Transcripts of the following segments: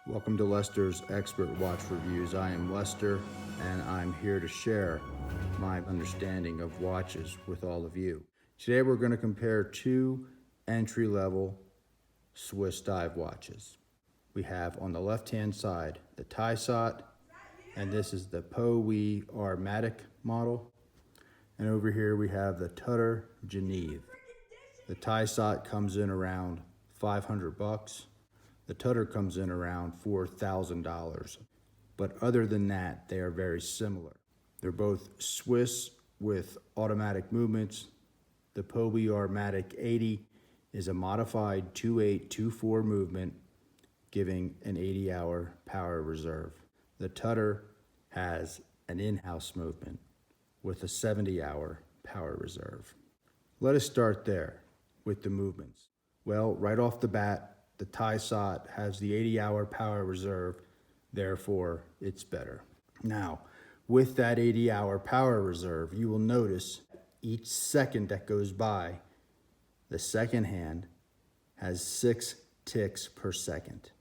Welcome to Lester's Expert Watch Reviews. I am Lester, and I'm here to share my understanding of watches with all of you. Today we're going to compare two entry-level Swiss dive watches. We have on the left-hand side the Tissot, and this is the Poe Armatic model. And over here we have the Tudor Geneve. The Tissot comes in around $500. The Tudor comes in around $4,000. But other than that, they are very similar. They're both Swiss with automatic movements. The Poe Armatic 80 is a modified 2824 movement, giving an 80-hour power reserve. The Tudor has an in-house movement with a 70-hour power reserve. Let us start there with the movements. Well, right off the bat, the Tissot has the 80-hour power reserve, therefore it's better. Now, with that 80-hour power reserve, you will notice each second that goes by, the second hand has 6 ticks per second.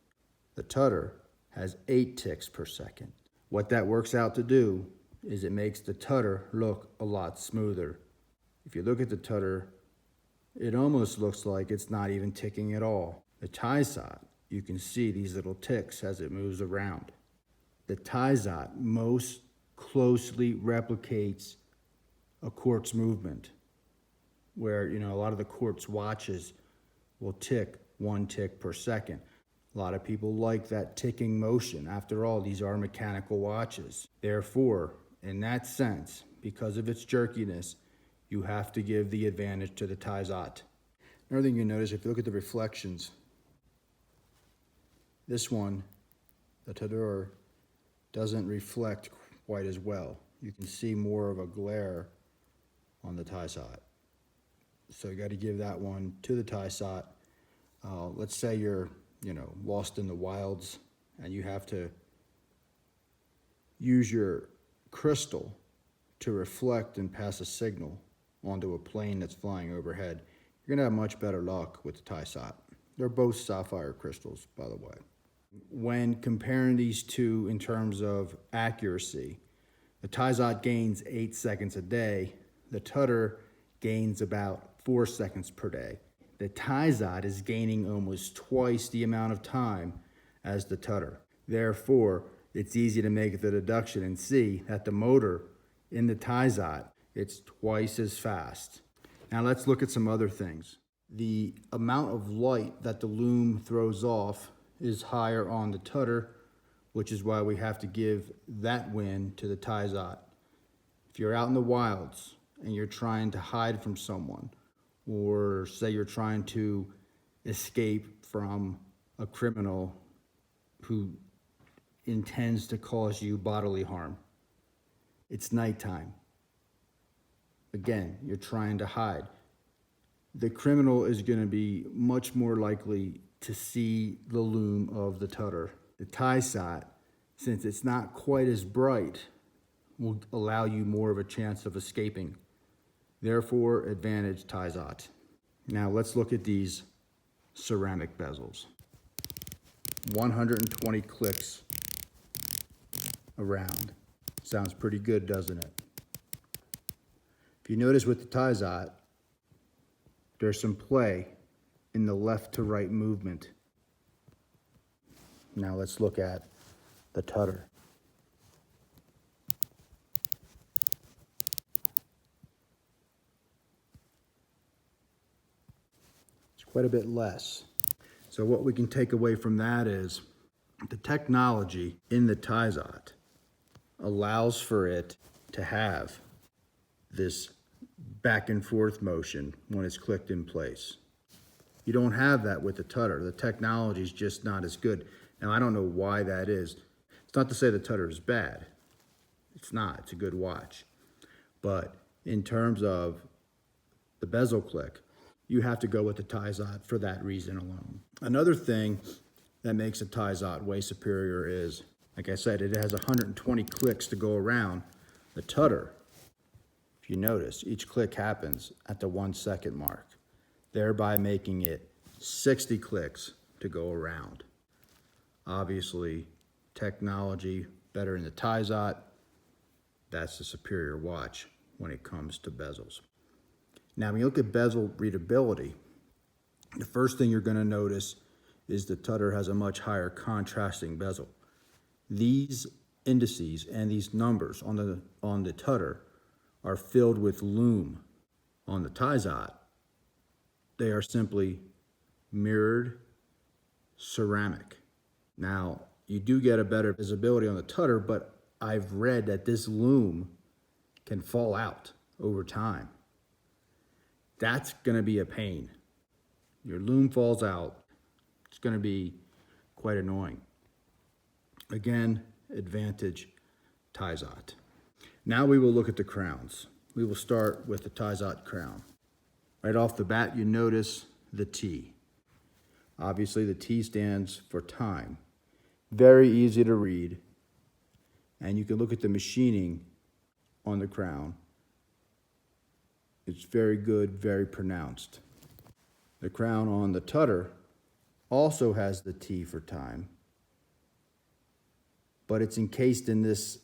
The Tudor has 8 ticks per second. What that works out to do is it makes the Tudor look a lot smoother. If you look at the Tudor, it almost looks like it's not even ticking at all. The Tissot, you can see these little ticks as it moves around. The Tissot most closely replicates a quartz movement, where a lot of the quartz watches will tick 1 tick per second. A lot of people like that ticking motion. After all, these are mechanical watches. Therefore, in that sense, because of its jerkiness, you have to give the advantage to the Tissot. Another thing you notice, if you look at the reflections, this one, the Tudor, doesn't reflect quite as well. You can see more of a glare on the Tissot. So you got to give that one to the Tissot. Let's say you're, lost in the wilds and you have to use your crystal to reflect and pass a signal onto a plane that's flying overhead. You're gonna have much better luck with the Tissot. They're both sapphire crystals, by the way. When comparing these two in terms of accuracy, the Tissot gains 8 seconds a day. The Tudor gains about 4 seconds per day. The Tissot is gaining almost twice the amount of time as the Tudor. Therefore, it's easy to make the deduction and see that the motor in the Tissot, it's twice as fast. Now let's look at some other things. The amount of light that the lume throws off is higher on the Tudor, which is why we have to give that win to the Tissot. If you're out in the wilds and you're trying to hide from someone, or say you're trying to escape from a criminal who intends to cause you bodily harm, it's nighttime. Again, you're trying to hide. The criminal is going to be much more likely to see the lume of the Tudor. The Tissot, since it's not quite as bright, will allow you more of a chance of escaping. Therefore, advantage Tissot. Now let's look at these ceramic bezels. 120 clicks around. Sounds pretty good, doesn't it? If you notice with the Tissot, there's some play in the left to right movement. Now let's look at the Tudor. It's quite a bit less. So what we can take away from that is the technology in the Tissot allows for it to have this back and forth motion when it's clicked in place. You don't have that with the Tudor. The technology is just not as good. Now, I don't know why that is. It's not to say the Tudor is bad. It's not. It's a good watch. But in terms of the bezel click, you have to go with the Tissot for that reason alone. Another thing that makes a Tissot way superior is, like I said, it has 120 clicks to go around. The Tudor, if you notice, each click happens at the 1 second mark, thereby making it 60 clicks to go around. Obviously, technology better in the Tissot. That's the superior watch when it comes to bezels. Now, when you look at bezel readability, the first thing you're going to notice is the Tudor has a much higher contrasting bezel. These indices and these numbers on the Tudor are filled with lume. On the Tissot, they are simply mirrored ceramic. Now, you do get a better visibility on the Tudor, but I've read that this lume can fall out over time. That's going to be a pain. Your lume falls out. It's going to be quite annoying. Again, advantage Tissot. Now we will look at the crowns. We will start with the Tissot crown. Right off the bat, you notice the T. Obviously, the T stands for time. Very easy to read. And you can look at the machining on the crown. It's very good, very pronounced. The crown on the Tudor also has the T for time, but it's encased in this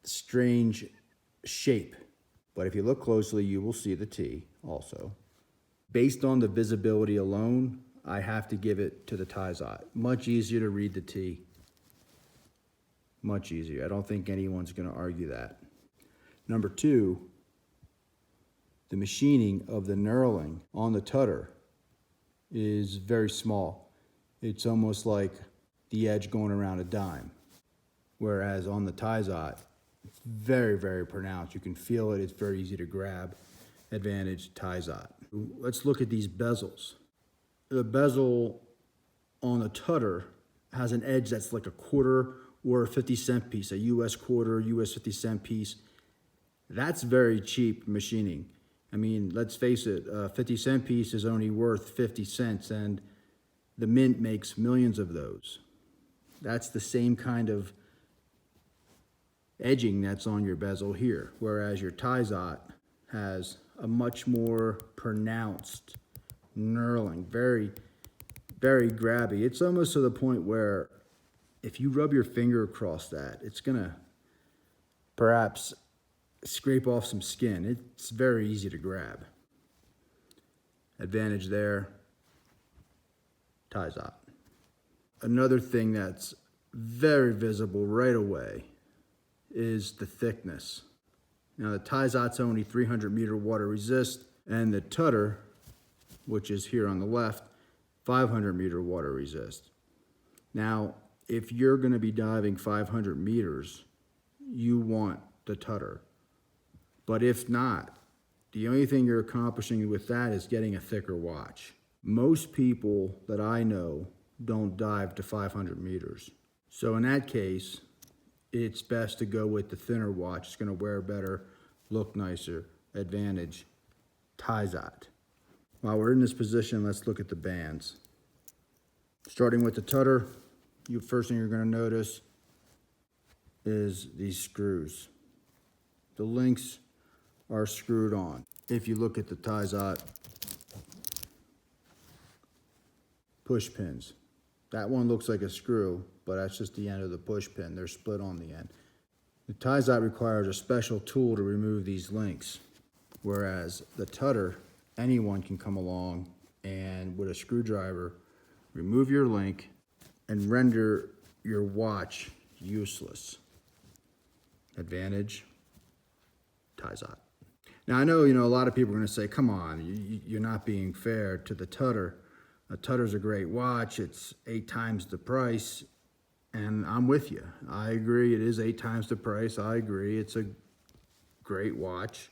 strange shape. But if you look closely, you will see the T also. Based on the visibility alone, I have to give it to the Tissot. Much easier to read the T. Much easier. I don't think anyone's going to argue that. Number two, the machining of the knurling on the Tudor is very small. It's almost like the edge going around a dime. Whereas on the Tissot, it's very, very pronounced. You can feel it. It's very easy to grab. Advantage Tissot. Let's look at these bezels. The bezel on the Tudor has an edge that's like a quarter or a 50-cent piece, a US quarter, US 50-cent piece. That's very cheap machining. I mean, let's face it, a 50-cent piece is only worth 50 cents, and the mint makes millions of those. That's the same kind of edging that's on your bezel here, whereas your Tissot has a much more pronounced knurling, very, very grabby. It's almost to the point where if you rub your finger across that, it's gonna perhaps scrape off some skin. It's very easy to grab. Advantage there, Tissot. Another thing that's very visible right away is the thickness. Now the Tissot's only 300 meter water resist, and the Tudor, which is here on the left, 500 meter water resist. Now, if you're gonna be diving 500 meters, you want the Tudor. But if not, the only thing you're accomplishing with that is getting a thicker watch. Most people that I know don't dive to 500 meters. So in that case, it's best to go with the thinner watch. It's gonna wear better, look nicer. Advantage Tissot. While we're in this position, let's look at the bands. Starting with the Tudor, first thing you're gonna notice is these screws. The links are screwed on. If you look at the Tissot, push pins. That one looks like a screw, but that's just the end of the push pin. They're split on the end. The Tissot requires a special tool to remove these links, whereas the Tudor, anyone can come along and with a screwdriver, remove your link and render your watch useless. Advantage Tissot. Now I know, a lot of people are going to say, come on, you're not being fair to the Tudor. A Tudor's a great watch. It's 8 times the price. And I'm with you. I agree. It is 8 times the price. I agree. It's a great watch.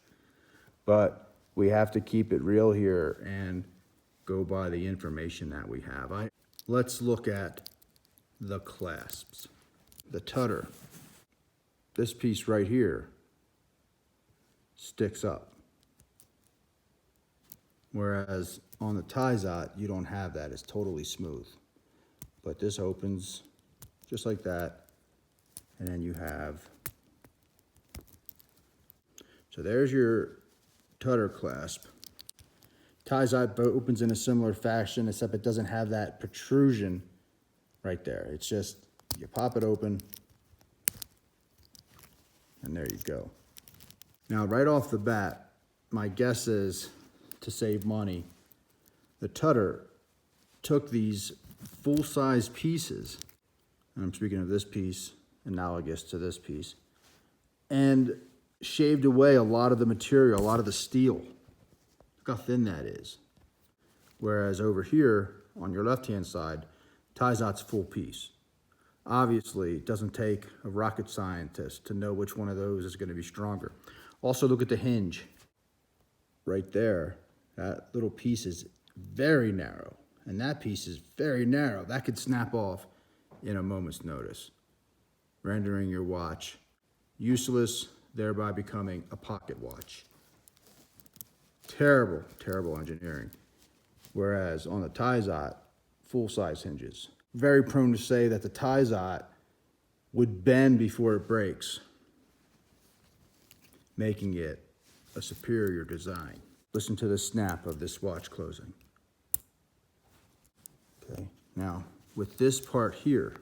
But we have to keep it real here and go by the information that we have. Let's look at the clasps. The Tudor. This piece right here sticks up. Whereas on the Tissot, you don't have that. It's totally smooth. But this opens just like that. And then you have, so there's your Tudor clasp. Tissot opens in a similar fashion, except it doesn't have that protrusion right there. It's just, you pop it open, and there you go. Now, right off the bat, my guess is, to save money, the Tudor took these full-size pieces, and I'm speaking of this piece, analogous to this piece, and shaved away a lot of the material, a lot of the steel. Look how thin that is. Whereas over here, on your left-hand side, Tissot's full piece. Obviously, it doesn't take a rocket scientist to know which one of those is going to be stronger. Also, look at the hinge. Right there, that little piece is very narrow, and that piece is very narrow. That could snap off in a moment's notice, rendering your watch useless, thereby becoming a pocket watch. Terrible, terrible engineering. Whereas on the Tissot, full-size hinges. Very prone to say that the Tissot would bend before it breaks, making it a superior design. Listen to the snap of this watch closing. Okay, now with this part here,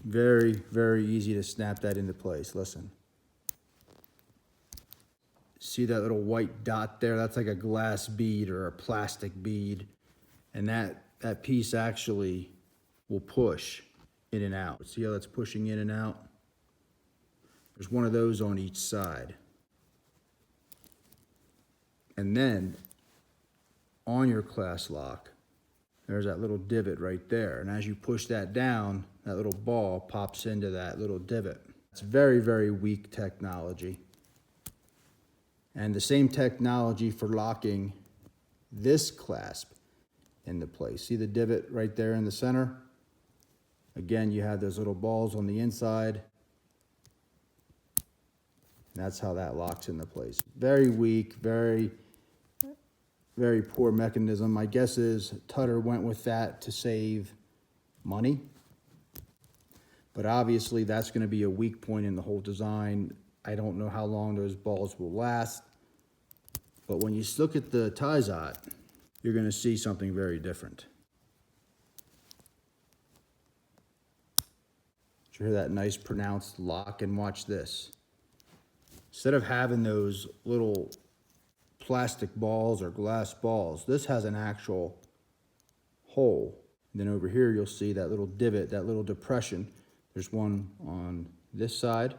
very, very easy to snap that into place. Listen. See that little white dot there? That's like a glass bead or a plastic bead. And that piece actually will push in and out. See how that's pushing in and out? There's one of those on each side. And then on your clasp lock, there's that little divot right there. And as you push that down, that little ball pops into that little divot. It's very, very weak technology. And the same technology for locking this clasp into place. See the divot right there in the center? Again, you have those little balls on the inside. That's how that locks into place. Very weak, very, very poor mechanism. My guess is Tudor went with that to save money. But obviously that's going to be a weak point in the whole design. I don't know how long those balls will last. But when you look at the Tissot, you're going to see something very different. Did you hear that nice pronounced lock? And watch this. Instead of having those little plastic balls or glass balls, this has an actual hole. And then over here, you'll see that little divot, that little depression. There's one on this side,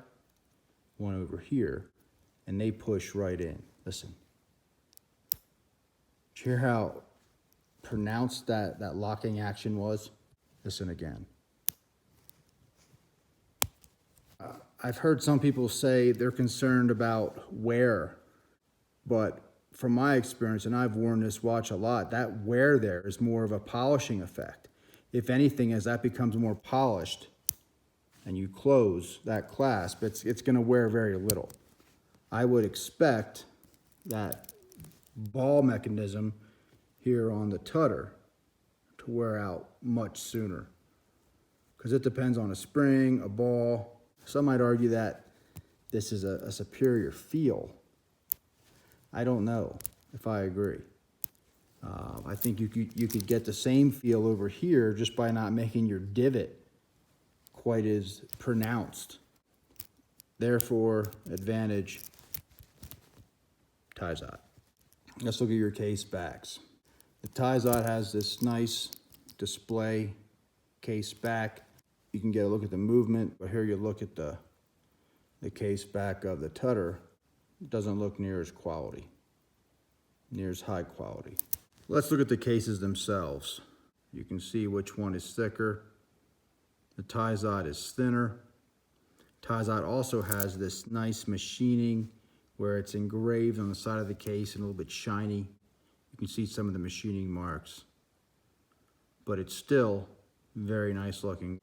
one over here, and they push right in. Listen. Did you hear how pronounced that locking action was? Listen again. I've heard some people say they're concerned about wear, but from my experience, and I've worn this watch a lot, that wear there is more of a polishing effect. If anything, as that becomes more polished and you close that clasp, it's going to wear very little. I would expect that ball mechanism here on the Tudor to wear out much sooner, because it depends on a spring, a ball. Some might argue that this is a superior feel. I don't know if I agree. I think you could get the same feel over here just by not making your divot quite as pronounced. Therefore, advantage Tissot. Let's look at your case backs. The Tissot has this nice display case back. You can get a look at the movement, but here you look at the case back of the Tudor. It doesn't look near as high quality. Let's look at the cases themselves. You can see which one is thicker. The Tissot is thinner. Tissot also has this nice machining where it's engraved on the side of the case and a little bit shiny. You can see some of the machining marks, but it's still very nice looking.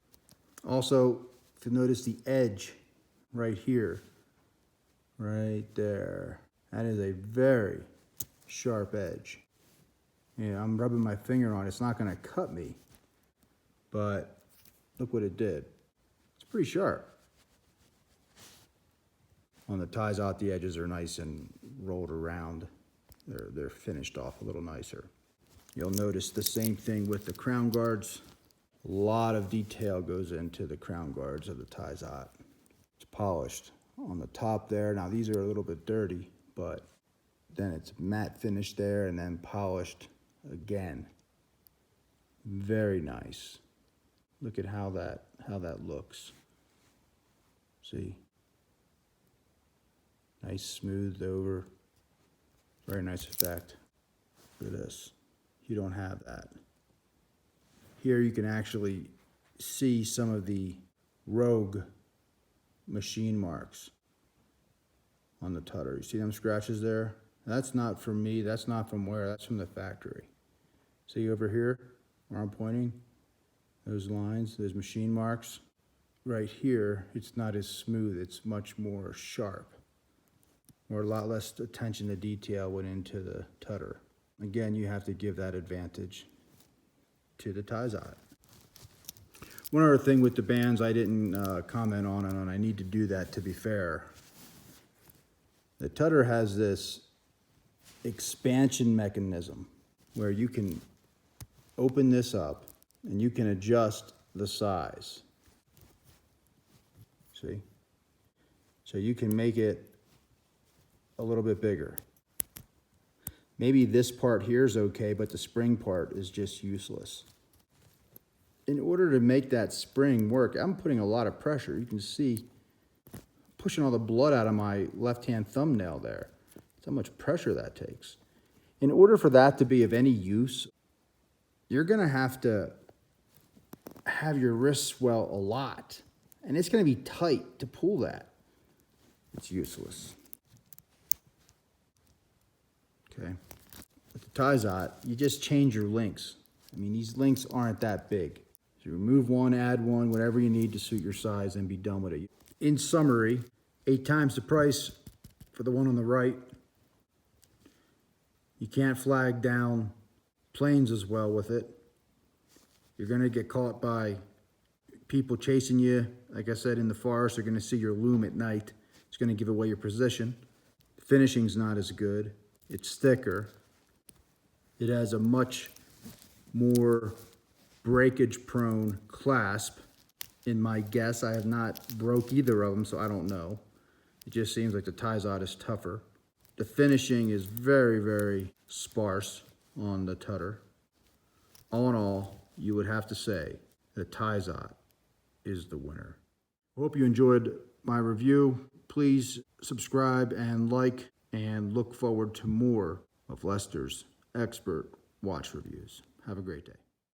Also, if you notice the edge right here, right there, that is a very sharp edge. Yeah, I'm rubbing my finger on it. It's not going to cut me, but look what it did. It's pretty sharp. On the Tissot, the edges are nice and rolled around. They're finished off a little nicer. You'll notice the same thing with the crown guards. A lot of detail goes into the crown guards of the Tissot. It's polished on the top there. Now these are a little bit dirty, but then it's matte finish there and then polished again. Very nice. Look at how that looks. See? Nice smoothed over. Very nice effect. Look at this. You don't have that. Here you can actually see some of the rogue machine marks on the Tudor. You see them scratches there? That's not from me, that's not from where, that's from the factory. See over here where I'm pointing? Those lines, those machine marks. Right here, it's not as smooth, it's much more sharp. Or a lot less attention to detail went into the Tudor. Again, you have to give that advantage to the Tissot. One other thing with the bands I didn't comment on, and I need to do that to be fair. The Tudor has this expansion mechanism where you can open this up and you can adjust the size. See? So you can make it a little bit bigger. Maybe this part here is okay, but the spring part is just useless. In order to make that spring work, I'm putting a lot of pressure. You can see pushing all the blood out of my left-hand thumbnail there. That's how much pressure that takes. In order for that to be of any use, you're gonna have to have your wrist swell a lot. And it's gonna be tight to pull that. It's useless. Okay. With the Tissot, you just change your links. I mean, these links aren't that big. So remove one, add one, whatever you need to suit your size and be done with it. In summary, 8 times the price for the one on the right. You can't flag down planes as well with it. You're gonna get caught by people chasing you. Like I said, in the forest, they're gonna see your loom at night. It's gonna give away your position. The finishing's not as good. It's thicker. It has a much more breakage prone clasp. In my guess, I have not broke either of them, so I don't know. It just seems like the Tissot is tougher. The finishing is very, very sparse on the Tudor. All in all, you would have to say the Tissot is the winner. I hope you enjoyed my review. Please subscribe and like, and look forward to more of Lester's expert watch reviews. Have a great day.